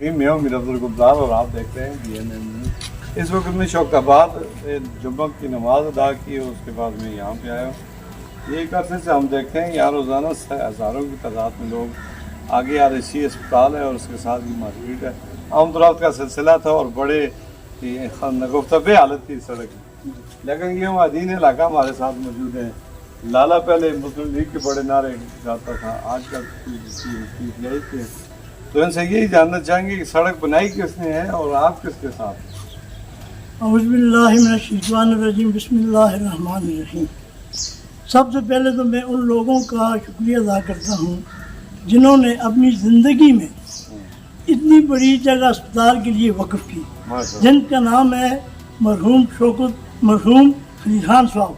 मैं हूं मीर अब्दुल गुलजार और आप देख रहे हैं BNN न्यूज़। इस वक्त मैं शौकताबाद जुम्मा की नमाज अदा की और उसके बाद मैं यहाँ पे आया हूँ। ये एक अरसे से हम देखते हैं यहाँ रोज़ाना हज़ारों की तादाद में लोग आगे RSC अस्पताल है और उसके साथ ही मार्केट है। आमदरात का सिलसिला था और बड़े नगुफ्तबे हालत की सड़क है, लेकिन ये मदीन इलाका हमारे साथ मौजूद है। लाला पहले मुस्लिम लीग के बड़े नारे गाता था, आजकल PTI के। तो इनसे यही जानना चाहेंगे कि सड़क बनाई किसने है और आप किसके साथ हैं? औज़ुबिल्लाहिमिनश्शैतानिर्रजीम, बिस्मिल्लाहिर्रहमानिर्रहीम। सबसे पहले तो मैं उन लोगों का शुक्रिया अदा करता हूँ जिन्होंने अपनी ज़िंदगी में इतनी बड़ी जगह अस्पताल के लिए वक़्फ़ की, जिनका नाम है मरहूम खलील खान साहब।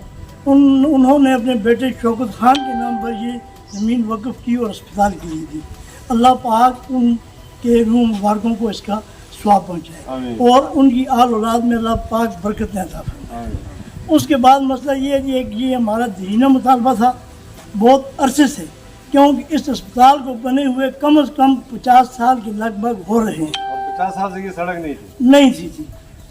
उन्होंने अपने बेटे शौकत खान के नाम पर ये ज़मीन वक़्फ़ की और अस्पताल के लिए दी। अल्लाह पाक उनके रूह मुबारकों को इसका स्वाब पहुँचाए और उनकी आल औलाद में अल्लाह पाक बरकतें अता फरमाए। उसके बाद मसला ये है कि ये हमारा दीना मुतालबा था बहुत अरसे से, क्योंकि इस अस्पताल को बने हुए कम से कम 50 साल के लगभग हो रहे हैं। 50 साल से ये सड़क नहीं थी।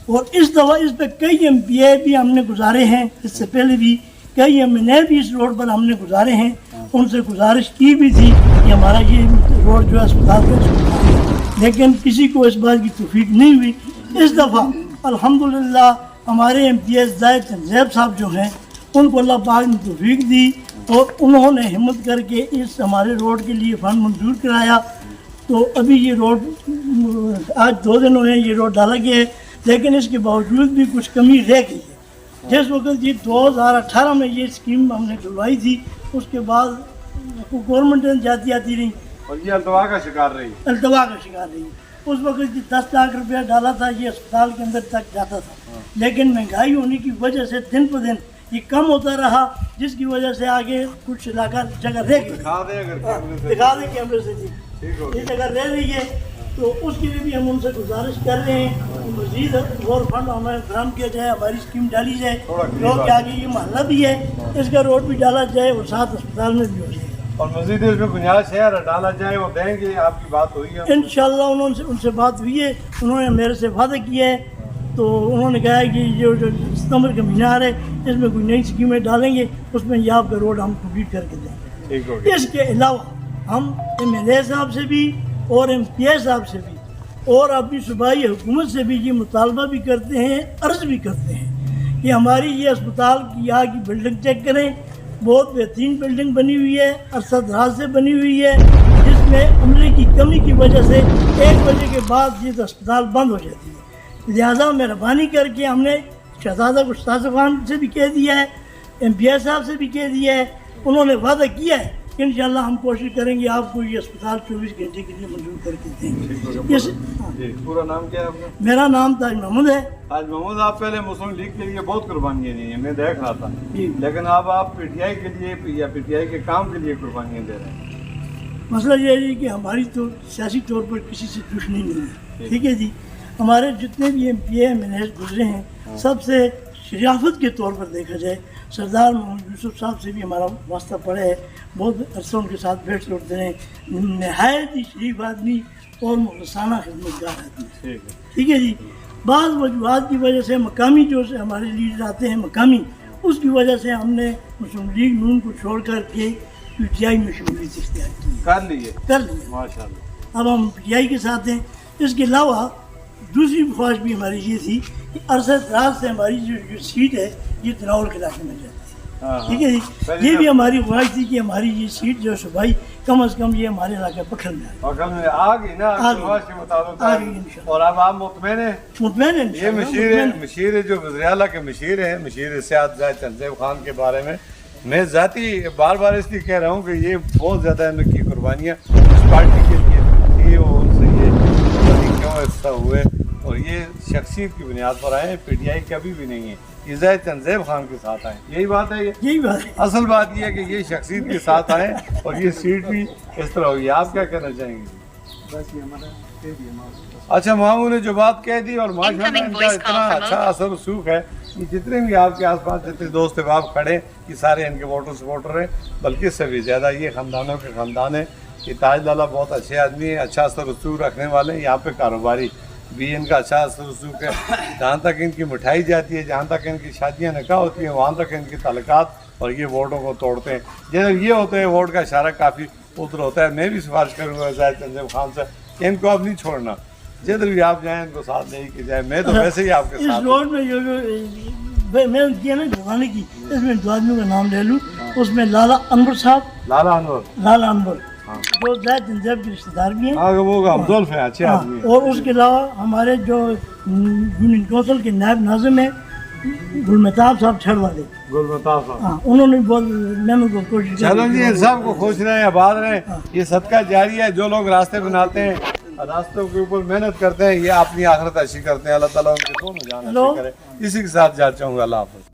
और इस दफ़ा इस पर कई MPA भी हमने गुजारे हैं, इससे पहले भी कई MNA भी इस रोड पर हमने गुजारे हैं। उनसे गुजारिश की भी थी कि हमारा ये रोड जो है अस्पताल का, लेकिन किसी को इस बात की तौफीक नहीं हुई। इस दफ़ा अल्हम्दुलिल्लाह हमारे MPA ज़ाहिद तंज़ैब साहब जो हैं उनको अल्लाह पाक ने तौफीक दी और उन्होंने हिम्मत करके इस हमारे रोड के लिए फ़ंड मंजूर कराया। तो अभी ये रोड आज 2 दिन हुए ये रोड डाला गया है, लेकिन इसके बावजूद भी कुछ कमी रह गई है। जिस वक्त ये 2018 में ये स्कीम हमने खुलवाई थी, उसके बाद गवर्नमेंट जाती रही और ये अल्तवा का शिकार रही। उस वक्त 10 लाख रुपया डाला था, ये अस्पताल के अंदर तक जाता था, लेकिन महंगाई होने की वजह से दिन पर दिन ये कम होता रहा, जिसकी वजह से आगे कुछ इलाका जगह रह गई। दिखा दें कैमरे से जी, ये जगह रह रही है। तो उसके लिए भी हम उनसे गुजारिश कर रहे हैं कि मज़ीद और फंड हमें फराहम किया जाए, हमारी स्कीम डाली जाए, क्योंकि आगे ये मोहल्ला भी है, इसका रोड भी डाला जाए और साथ अस्पताल में भी हो जाए और मज़ीद इसमें गुंजाइश है डाला जाए, वो देंगे। आपकी बात हुई है इंशाअल्लाह, उनसे बात हुई है, उन्होंने मेरे से वादा किया है। तो उन्होंने कहा है कि जो सितंबर का महीना आ रहा है इसमें कोई नई स्कीमें डालेंगे, उसमें ये आपका रोड हम कंप्लीट करके देंगे। इसके अलावा हम MLA साहब से भी और MPA साहब से भी और अपनी सूबाई हुकूमत से भी ये मुतालबा भी करते हैं, अर्ज़ भी करते हैं कि हमारी ये अस्पताल की यहाँ की बिल्डिंग चेक करें। बहुत बेहतरीन बिल्डिंग बनी हुई है, अरसा दराज से बनी हुई है, जिसमें अमले की कमी की वजह से 1 बजे के बाद ये अस्पताल बंद हो जाती है। लिहाजा मेहरबानी करके हमने शहजादा गुस्ताज़ खान से भी कह दिया है, MPA साहब से भी कह दिया है, उन्होंने वादा किया है कि इंशाअल्लाह हम कोशिश करेंगे आपको ये अस्पताल 24 घंटे के लिए मंजूर करके देंगे। पूरा नाम क्या है आपका? मेरा नाम ताज मोहम्मद है। ताज मोहम्मद, आप पहले मुस्लिम लीग के लिए बहुत कुर्बानियाँ दी हैं, मैं देख रहा था, लेकिन अब आप PTI के लिए या PTI के काम के लिए कुर्बानियाँ दे रहे हैं। मसला ये है कि हमारी तो सियासी तौर पर किसी से दुश्मनी नहीं है, ठीक है जी। हमारे जितने भी MPA MNA गुजरे हैं, सबसे शराफत के तौर पर देखा जाए सरदार मोहम्मद यूसुफ साहब से भी हमारा वास्ता पड़ा है, बहुत अरसा उनके साथ बैठ उठते रहे, नहायत ही शरीफ आदमी और मुखलसाना खिदमतगार आदमी, ठीक है जी। बाज़ वजूहात की वजह से मकामी जो से हमारे लीडर आते हैं मकामी, उसकी वजह से हमने मुस्लिम लीग नून को छोड़ कर के PTI में शमूलियत इख्तियार की कर ली माशाअल्लाह। अब हम PTI के साथ हैं। इसके अलावा दूसरी ख्वाहिश भी हमारी ये थी कि अरसा दराज से हमारी जो सीट है ये तनाउल के इलाके में जाती है, ठीक है जी। ये भी हमारी ख्वाहिश थी कि हमारी ये सीट जो सूबाई कम अज़ कम ये हमारे इलाके पखल में आ गई ना, और अब आप मुतमैन हैं? ये मशीर जो गुजरियाला के मशीर हैं, मशीर सियाद ज़ाहिद तंज़ैब खान के बारे में मैं ज़ाती बार इसलिए कह रहा हूँ कि ये बहुत ज़्यादा इनकी कुर्बानियाँ इस पार्टी के लिए थी और उनसे ये क्यों ऐसा हुए और ये शख्सियत की बुनियाद पर आए। PTI कभी भी नहीं है, ये ज़ाहिद तंज़ैब खान के साथ आए, यही बात है। यही बात है, असल बात ये है कि ये शख्सियत के साथ आए और ये सीट भी इस तरह हुई। आप क्या कहना चाहेंगे? अच्छा, मामू ने जो बात कह दी और माशाअल्लाह इनका इतना अच्छा असर रसूख है कि जितने भी आपके आसपास जितने दोस्त आप खड़े ये सारे इनके वोटर सपोर्टर हैं, बल्कि इससे भी ज़्यादा ये ख़ानदानों के ख़ानदान है کہ تاج لالا بہت اچھے آدمی ہیں, اچھا اثر رسوخ رکھنے والے ہیں, یہاں پہ کاروباری بھی ان کا اچھا اثر رسوخ ہے. جہاں تک ان کی مٹھائی جاتی ہے, جہاں تک ان کی شادیاں نکاح ہوتی ہیں, وہاں تک ان کی تعلقات, اور یہ ووٹوں کو توڑتے ہیں. جب یہ ہوتے ہیں ووٹ کا اشارہ کافی ادھر ہوتا ہے. میں بھی سفارش کروں گا زاہد تنظیم خان سے کہ ان کو اب نہیں چھوڑنا, جدھر بھی آپ جائیں ان کو ساتھ لے کے جائیں. میں تو ویسے ہی آپ کے اس ساتھ ہوں. روڈ میں جو میں کیا نا گھروانے کی, اس میں دو آدمیوں کا نام لے لوں. اس میں لالا انور صاحب, لالا انور, لالا انور جو زید تنظیم کے رشتے دار بھی ہیں, ہاں وہ ابزولف ہیں, اچھے ہاں, آدمی ہیں. اور اس کے علاوہ ہمارے جو یونین کونسل کے نائب ناظم ہیں گل مہتاب صاحب چھڑ والے, گل مطاف صاحب. ہاں, انہوں نے بہت محنت کو کوشش کی. چلو جی, ان سب کو خوش رہیں, آباد رہیں. یہ صدقہ جاری ہے. جو لوگ راستے بناتے ہیں, راستوں کے اوپر محنت کرتے ہیں, یہ اپنی آخرت اچھی کرتے ہیں. اللہ تعالیٰ ان کے دونوں جان اچھی کرے. اسی کے ساتھ جا چاہوں گا. اللہ حافظ.